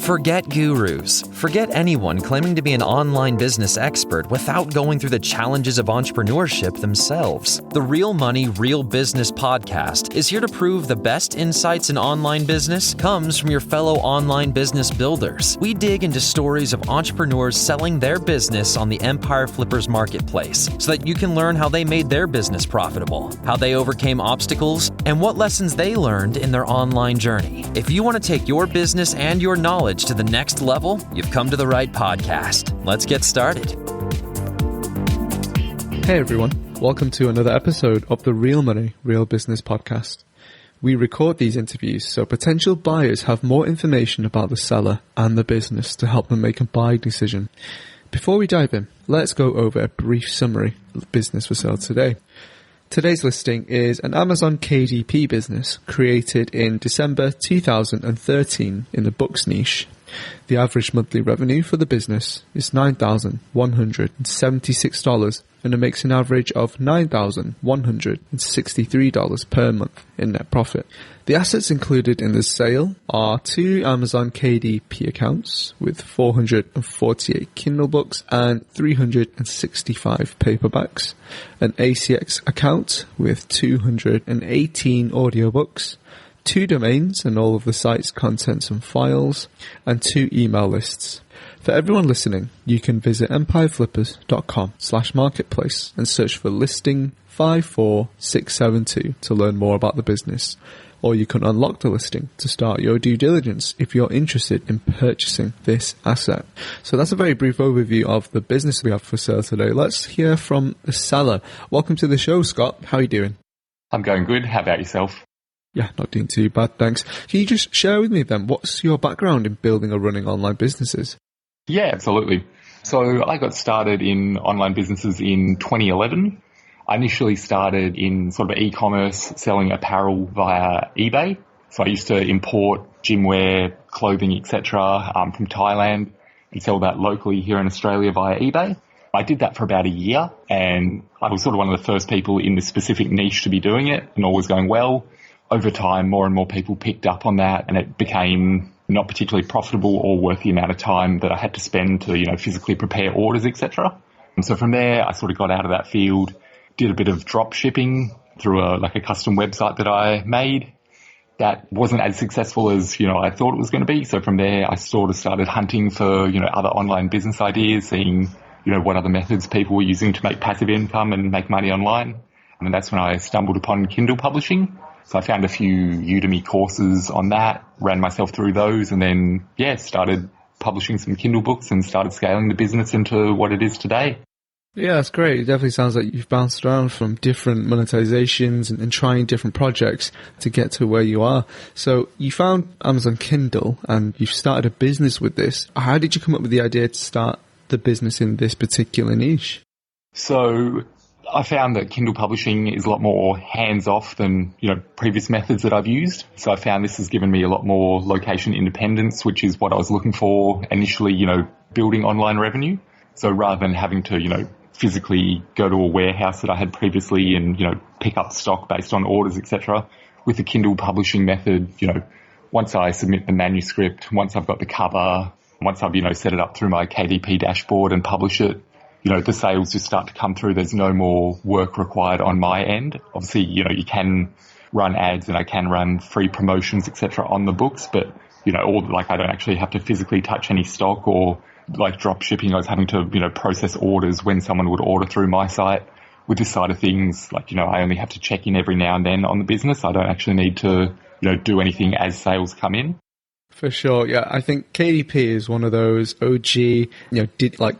Forget gurus. Forget anyone claiming to be an online business expert without going through the challenges of entrepreneurship themselves. The Real Money, Real Business podcast is here to prove the best insights in online business comes from your fellow online business builders. We dig into stories of entrepreneurs selling their business on the Empire Flippers marketplace so that you can learn how they made their business profitable, how they overcame obstacles, and what lessons they learned in their online journey. If you want to take your business and your knowledge to the next level, you've come to the right podcast. Let's get started. Hey everyone, welcome to another episode of the Real Money, Real Business podcast. We record these interviews so potential buyers have more information about the seller and the business to help them make a buying decision. Before we dive in, let's go over a brief summary of the business for sale today. Today's listing is an Amazon KDP business created in December 2013 in the books niche. The average monthly revenue for the business is $9,176 and it makes an average of $9,163 per month in net profit. The assets included in the sale are 2 Amazon KDP accounts with 448 Kindle books and 365 paperbacks, an ACX account with 218 audiobooks, 2 domains and all of the site's contents and files, and 2 email lists. For everyone listening, you can visit empireflippers.com/marketplace and search for listing 54672 to learn more about the business. Or you can unlock the listing to start your due diligence if you're interested in purchasing this asset. So that's a very brief overview of the business we have for sale today. Let's hear from the seller. Welcome to the show, Scott. How are you doing? I'm going good. How about yourself? Yeah, not doing too bad, thanks. Can you just share with me then, what's your background in building or running online businesses? Yeah, absolutely. So I got started in online businesses in 2011. I initially started in sort of e-commerce, selling apparel via eBay. So I used to import gym wear, clothing, etc. From Thailand and sell that locally here in Australia via eBay. I did that for about a year and I was sort of one of the first people in this specific niche to be doing it and all was going well. Over time, more and more people picked up on that and it became not particularly profitable or worth the amount of time that I had to spend to, physically prepare orders, etc. And so from there, I sort of got out of that field, did a bit of drop shipping through a custom website that I made. That wasn't as successful as, I thought it was going to be. So from there, I sort of started hunting for, other online business ideas, seeing, what other methods people were using to make passive income and make money online. And that's when I stumbled upon Kindle publishing. So I found a few Udemy courses on that, ran myself through those, and then, started publishing some Kindle books and started scaling the business into what it is today. Yeah, that's great. It definitely sounds like you've bounced around from different monetizations and trying different projects to get to where you are. So you found Amazon Kindle and you've started a business with this. How did you come up with the idea to start the business in this particular niche? So I found that Kindle publishing is a lot more hands-off than, previous methods that I've used. So I found this has given me a lot more location independence, which is what I was looking for initially, building online revenue. So rather than having to, physically go to a warehouse that I had previously and, pick up stock based on orders, etc. With the Kindle publishing method, once I submit the manuscript, once I've got the cover, once I've, set it up through my KDP dashboard and publish it, the sales just start to come through. There's no more work required on my end. Obviously, you can run ads and I can run free promotions, etc. on the books, but, I don't actually have to physically touch any stock or drop shipping. I was having to, process orders when someone would order through my site. With this side of things, I only have to check in every now and then on the business. I don't actually need to, do anything as sales come in. For sure, yeah. I think KDP is one of those OG,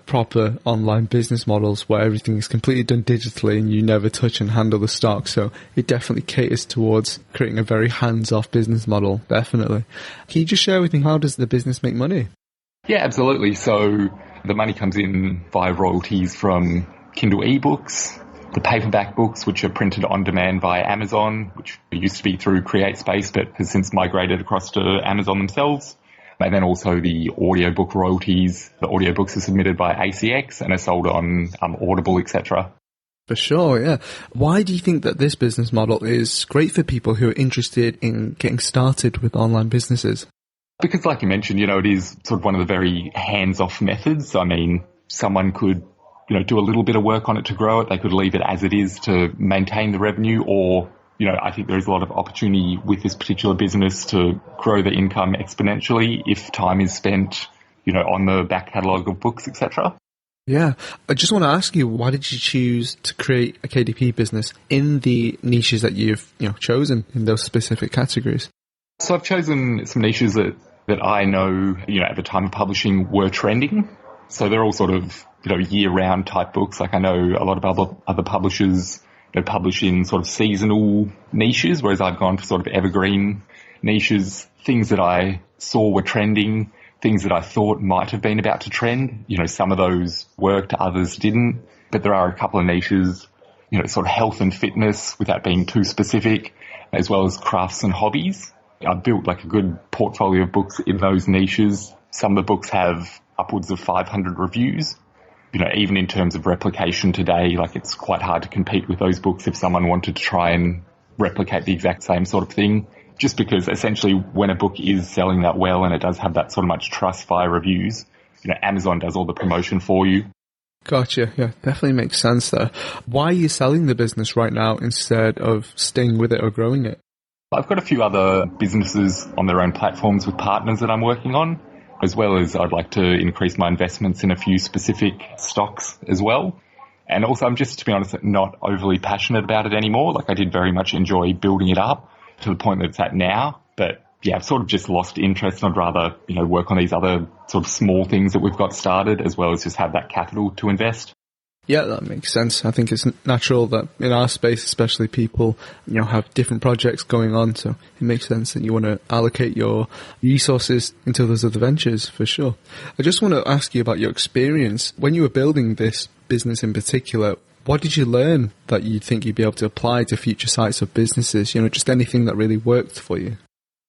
proper online business models where everything is completely done digitally and you never touch and handle the stock. So it definitely caters towards creating a very hands-off business model, definitely. Can you just share with me, how does the business make money? Yeah, absolutely. So the money comes in via royalties from Kindle ebooks, the paperback books, which are printed on demand via Amazon, which used to be through CreateSpace, but has since migrated across to Amazon themselves. And then also the audiobook royalties. The audiobooks are submitted by ACX and are sold on Audible, etc. For sure, yeah. Why do you think that this business model is great for people who are interested in getting started with online businesses? Because like you mentioned, it is sort of one of the very hands-off methods. I mean, someone could, do a little bit of work on it to grow it. They could leave it as it is to maintain the revenue, or, I think there is a lot of opportunity with this particular business to grow the income exponentially if time is spent, on the back catalogue of books, etc. Yeah. I just want to ask you, why did you choose to create a KDP business in the niches that you've, chosen in those specific categories? So I've chosen some niches that I know, at the time of publishing were trending. So they're all sort of, year-round type books. Like I know a lot of other publishers, publish in sort of seasonal niches, whereas I've gone for sort of evergreen niches, things that I saw were trending, things that I thought might have been about to trend. Some of those worked, others didn't. But there are a couple of niches, sort of health and fitness without being too specific, as well as crafts and hobbies. I've built like a good portfolio of books in those niches. Some of the books have upwards of 500 reviews. Even in terms of replication today, like it's quite hard to compete with those books if someone wanted to try and replicate the exact same sort of thing. Just because essentially when a book is selling that well and it does have that sort of much trust via reviews, Amazon does all the promotion for you. Gotcha. Yeah, definitely makes sense there. Why are you selling the business right now instead of staying with it or growing it? I've got a few other businesses on their own platforms with partners that I'm working on, as well as I'd like to increase my investments in a few specific stocks as well. And also I'm just, to be honest, not overly passionate about it anymore. Like I did very much enjoy building it up to the point that it's at now. But yeah, I've sort of just lost interest, and I'd rather, work on these other sort of small things that we've got started, as well as just have that capital to invest. Yeah, that makes sense. I think it's natural that in our space, especially, people, have different projects going on. So it makes sense that you want to allocate your resources into those other ventures, for sure. I just want to ask you about your experience. When you were building this business in particular, what did you learn that you think you'd be able to apply to future sites of businesses? Just anything that really worked for you?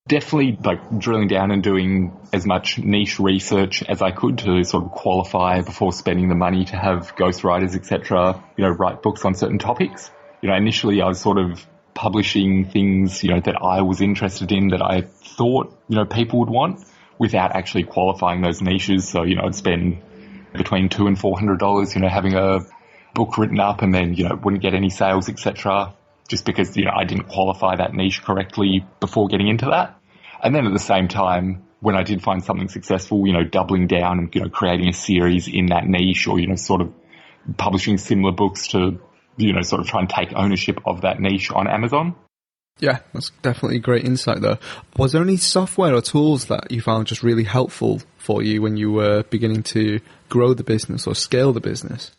Definitely like drilling down and doing as much niche research as I could to sort of qualify before spending the money to have ghostwriters, etc., write books on certain topics. Initially I was sort of publishing things, that I was interested in, that I thought, people would want, without actually qualifying those niches. So, I'd spend between $200 and $400, having a book written up, and then, wouldn't get any sales, etc., just because, I didn't qualify that niche correctly before getting into that. And then at the same time, when I did find something successful, doubling down and, creating a series in that niche, or, sort of publishing similar books to, sort of try and take ownership of that niche on Amazon. Yeah, that's definitely great insight there. Was there any software or tools that you found just really helpful for you when you were beginning to grow the business or scale the business?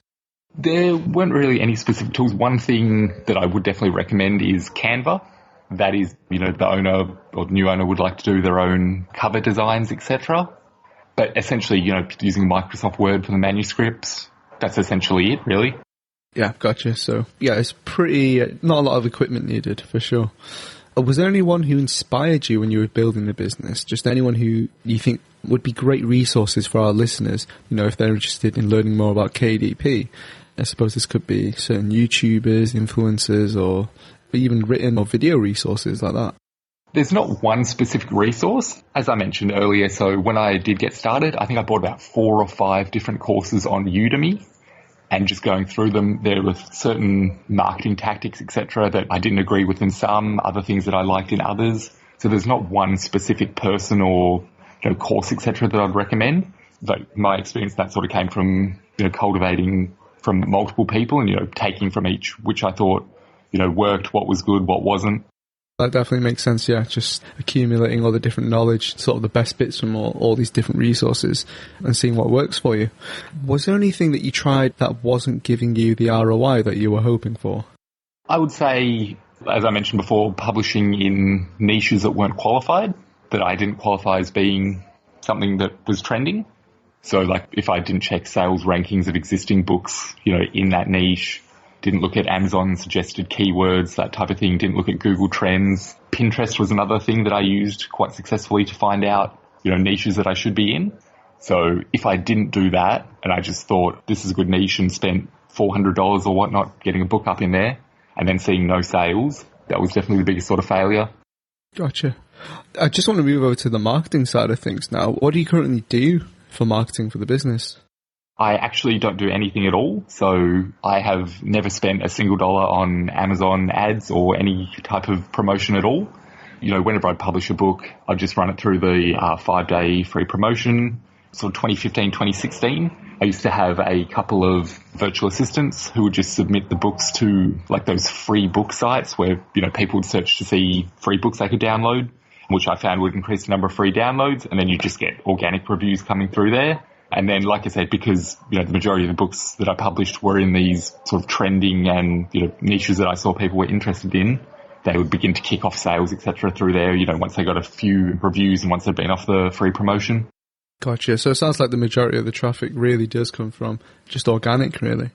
There weren't really any specific tools. One thing that I would definitely recommend is Canva. That is, the owner or new owner would like to do their own cover designs, etc. But essentially, using Microsoft Word for the manuscripts, that's essentially it, really. Yeah, gotcha. So, yeah, it's pretty, not a lot of equipment needed, for sure. Was there anyone who inspired you when you were building the business? Just anyone who you think would be great resources for our listeners, if they're interested in learning more about KDP? I suppose this could be certain YouTubers, influencers, or even written or video resources like that. There's not one specific resource. As I mentioned earlier, so when I did get started, I think I bought about 4 or 5 different courses on Udemy, and just going through them, there were certain marketing tactics, etc., that I didn't agree with in some, other things that I liked in others. So there's not one specific person or course, etc., that I'd recommend. But my experience, that sort of came from cultivating from multiple people and taking from each, which I thought worked, what was good, what wasn't. That definitely makes sense, yeah. Just accumulating all the different knowledge, sort of the best bits from all these different resources and seeing what works for you. Was there anything that you tried that wasn't giving you the ROI that you were hoping for? I would say, as I mentioned before, publishing in niches that weren't qualified, that I didn't qualify as being something that was trending. So like if I didn't check sales rankings of existing books, in that niche, didn't look at Amazon suggested keywords, that type of thing, didn't look at Google Trends. Pinterest was another thing that I used quite successfully to find out, niches that I should be in. So if I didn't do that and I just thought this is a good niche and spent $400 or whatnot getting a book up in there and then seeing no sales, that was definitely the biggest sort of failure. Gotcha. I just want to move over to the marketing side of things now. What do you currently do for marketing for the business? I actually don't do anything at all. So I have never spent a single dollar on Amazon ads or any type of promotion at all. Whenever I publish a book, I just run it through the 5-day free promotion. So 2015, 2016, I used to have a couple of virtual assistants who would just submit the books to like those free book sites where, people would search to see free books they could download, which I found would increase the number of free downloads. And then you just get organic reviews coming through there. And then, like I said, because, the majority of the books that I published were in these sort of trending and, niches that I saw people were interested in, they would begin to kick off sales, etc. through there, once they got a few reviews and once they'd been off the free promotion. Gotcha. So it sounds like the majority of the traffic really does come from just organic, really.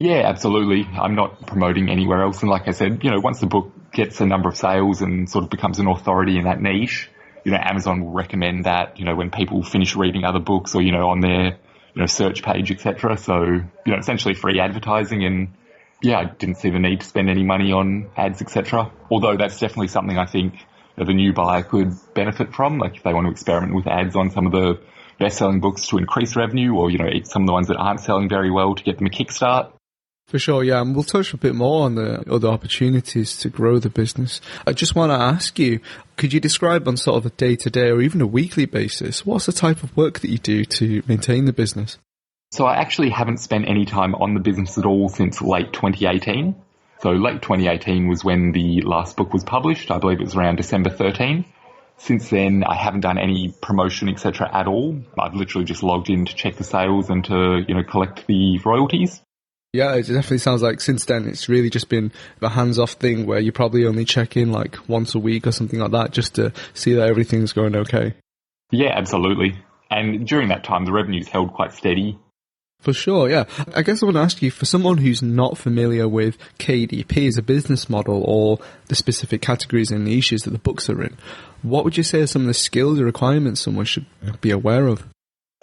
Yeah, absolutely. I'm not promoting anywhere else. And like I said, once the book gets a number of sales and sort of becomes an authority in that niche, Amazon will recommend that, when people finish reading other books or, on their, search page, etc. So, essentially free advertising. And yeah, I didn't see the need to spend any money on ads, etc. Although that's definitely something I think the new buyer could benefit from. Like if they want to experiment with ads on some of the best-selling books to increase revenue or, some of the ones that aren't selling very well to get them a kickstart. For sure, yeah. And we'll touch a bit more on the other opportunities to grow the business. I just want to ask you, could you describe on sort of a day-to-day or even a weekly basis, what's the type of work that you do to maintain the business? So I actually haven't spent any time on the business at all since late 2018. So late 2018 was when the last book was published. I believe it was around December 13. Since then, I haven't done any promotion, etc. at all. I've literally just logged in to check the sales and to, collect the royalties. Yeah, it definitely sounds like since then it's really just been a hands-off thing where you probably only check in like once a week or something like that just to see that everything's going okay. Yeah, absolutely. And during that time, the revenue's held quite steady. For sure, yeah. I guess I want to ask you, for someone who's not familiar with KDP as a business model or the specific categories and niches that the books are in, what would you say are some of the skills or requirements someone should be aware of?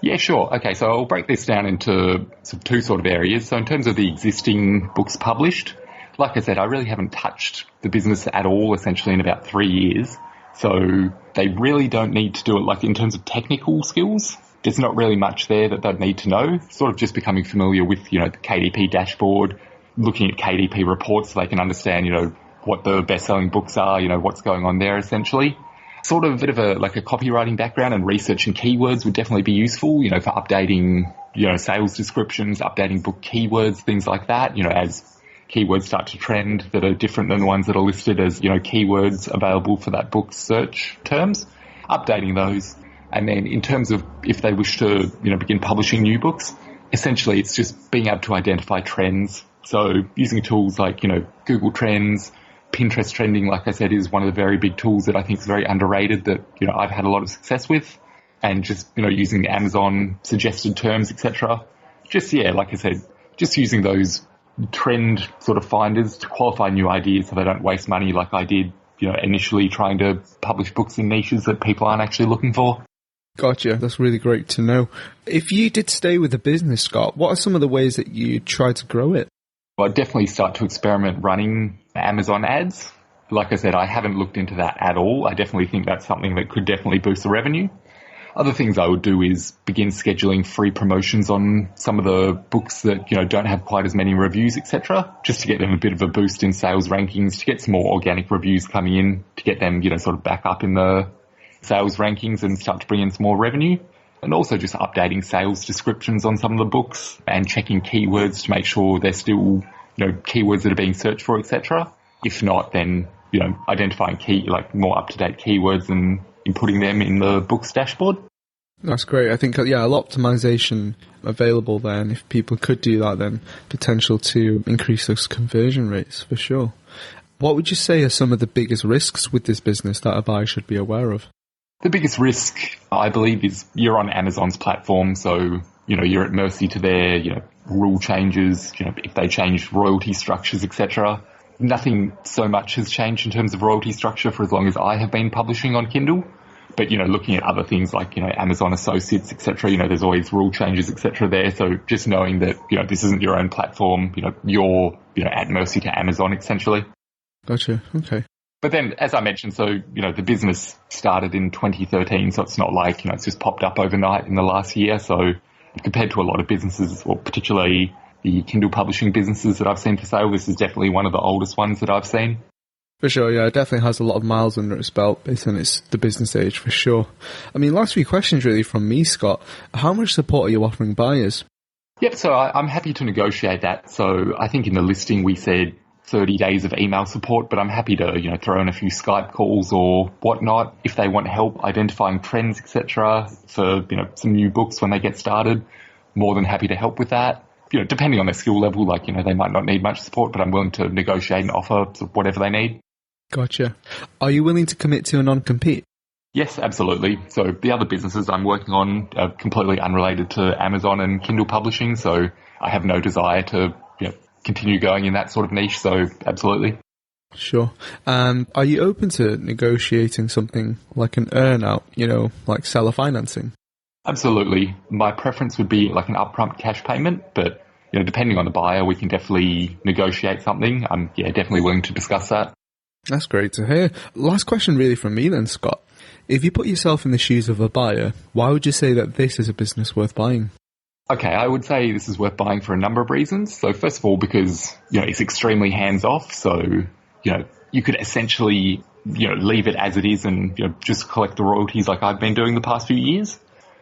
Yeah, sure. Okay, so I'll break this down into two sort of areas. So in terms of the existing books published, like I said, I really haven't touched the business at all, essentially, in about 3 years. So they really don't need to do it, like in terms of technical skills. There's not really much there that they'd need to know. Sort of just becoming familiar with, the KDP dashboard, looking at KDP reports so they can understand, what the best-selling books are, what's going on there essentially. Sort of a bit of a copywriting background and research and keywords would definitely be useful, for updating, sales descriptions, updating book keywords, things like that, as keywords start to trend that are different than the ones that are listed as, keywords available for that book's search terms, updating those. And then in terms of if they wish to, begin publishing new books, essentially it's just being able to identify trends. So using tools like, Google Trends, Pinterest trending, like I said, is one of the very big tools that I think is very underrated that, I've had a lot of success with. And just, using Amazon suggested terms, etc. Just, yeah, like I said, just using those trend sort of finders to qualify new ideas so they don't waste money like I did, initially trying to publish books in niches that people aren't actually looking for. Gotcha. That's really great to know. If you did stay with the business, Scott, what are some of the ways that you try to grow it? Well, I'd definitely start to experiment running Amazon ads. Like I said, I haven't looked into that at all. I definitely think that's something that could definitely boost the revenue. Other things I would do is begin scheduling free promotions on some of the books that, don't have quite as many reviews, etc., just to get them a bit of a boost in sales rankings, to get some more organic reviews coming in, to get them, sort of back up in the sales rankings and start to bring in some more revenue. And also just updating sales descriptions on some of the books and checking keywords to make sure they're still, keywords that are being searched for, etc. If not, then, identifying more up-to-date keywords and inputting them in the book's dashboard. That's great. I think, a lot of optimization available there. And if people could do that, then potential to increase those conversion rates for sure. What would you say are some of the biggest risks with this business that a buyer should be aware of? The biggest risk, I believe, is you're on Amazon's platform, so, you're at mercy to their, rule changes, if they change royalty structures, etc. Nothing so much has changed in terms of royalty structure for as long as I have been publishing on Kindle. But, looking at other things like, Amazon Associates, etc., there's always rule changes, etc. there. So just knowing that, this isn't your own platform, you're, at mercy to Amazon, essentially. Gotcha. Okay. But then, as I mentioned, so, the business started in 2013, so it's not like, it's just popped up overnight in the last year. So compared to a lot of businesses, or particularly the Kindle publishing businesses that I've seen for sale, this is definitely one of the oldest ones that I've seen. For sure, yeah, it definitely has a lot of miles under its belt based on the business age, for sure. I mean, last few questions really from me, Scott. How much support are you offering buyers? Yep, so I'm happy to negotiate that. So I think in the listing we said 30 days of email support, but I'm happy to, throw in a few Skype calls or whatnot if they want help identifying trends, etc. for, some new books when they get started. More than happy to help with that. Depending on their skill level, like, they might not need much support, but I'm willing to negotiate and offer whatever they need. Gotcha. Are you willing to commit to a non-compete? Yes, absolutely. So the other businesses I'm working on are completely unrelated to Amazon and Kindle publishing, so I have no desire to continue going in that sort of niche, so absolutely. Sure. And are you open to negotiating something like an earn-out, like seller financing? Absolutely. My preference would be like an upfront cash payment, but depending on the buyer, we can definitely negotiate something. I'm definitely willing to discuss that. That's great to hear. Last question really from me then, Scott. If you put yourself in the shoes of a buyer, why would you say that this is a business worth buying? Okay, I would say this is worth buying for a number of reasons. So first of all, because, it's extremely hands-off. So, you could essentially, leave it as it is and, just collect the royalties like I've been doing the past few years.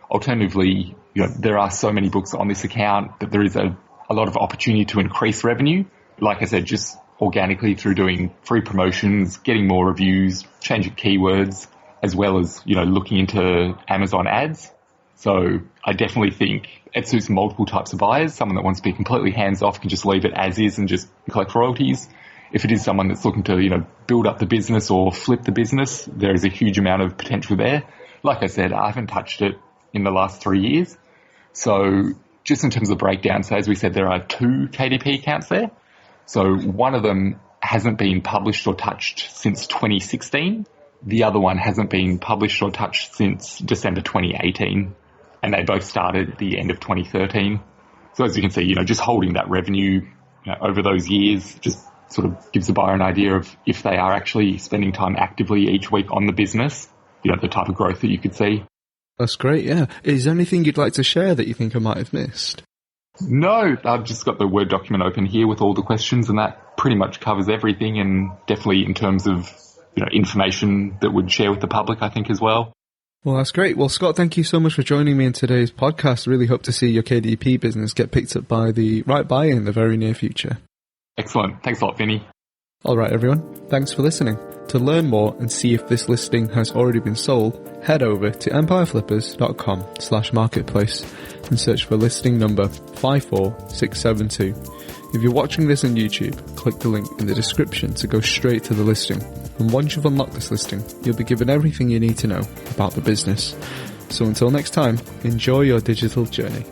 Alternatively, there are so many books on this account that there is a lot of opportunity to increase revenue. Like I said, just organically through doing free promotions, getting more reviews, changing keywords, as well as, looking into Amazon ads. So I definitely think it suits multiple types of buyers. Someone that wants to be completely hands-off can just leave it as is and just collect royalties. If it is someone that's looking to, build up the business or flip the business, there is a huge amount of potential there. Like I said, I haven't touched it in the last 3 years. So just in terms of the breakdown, so as we said, there are 2 KDP accounts there. So one of them hasn't been published or touched since 2016. The other one hasn't been published or touched since December 2018. And they both started at the end of 2013. So as you can see, just holding that revenue over those years just sort of gives the buyer an idea of if they are actually spending time actively each week on the business, the type of growth that you could see. That's great, yeah. Is there anything you'd like to share that you think I might have missed? No, I've just got the Word document open here with all the questions, and that pretty much covers everything, and definitely in terms of information that would share with the public, I think, as well. Well, that's great. Well, Scott, thank you so much for joining me in today's podcast. Really hope to see your KDP business get picked up by the right buyer in the very near future. Excellent. Thanks a lot, Vinny. All right, everyone. Thanks for listening. To learn more and see if this listing has already been sold, head over to empireflippers.com/marketplace and search for listing number 54672. If you're watching this on YouTube, click the link in the description to go straight to the listing. And once you've unlocked this listing, you'll be given everything you need to know about the business. So until next time, enjoy your digital journey.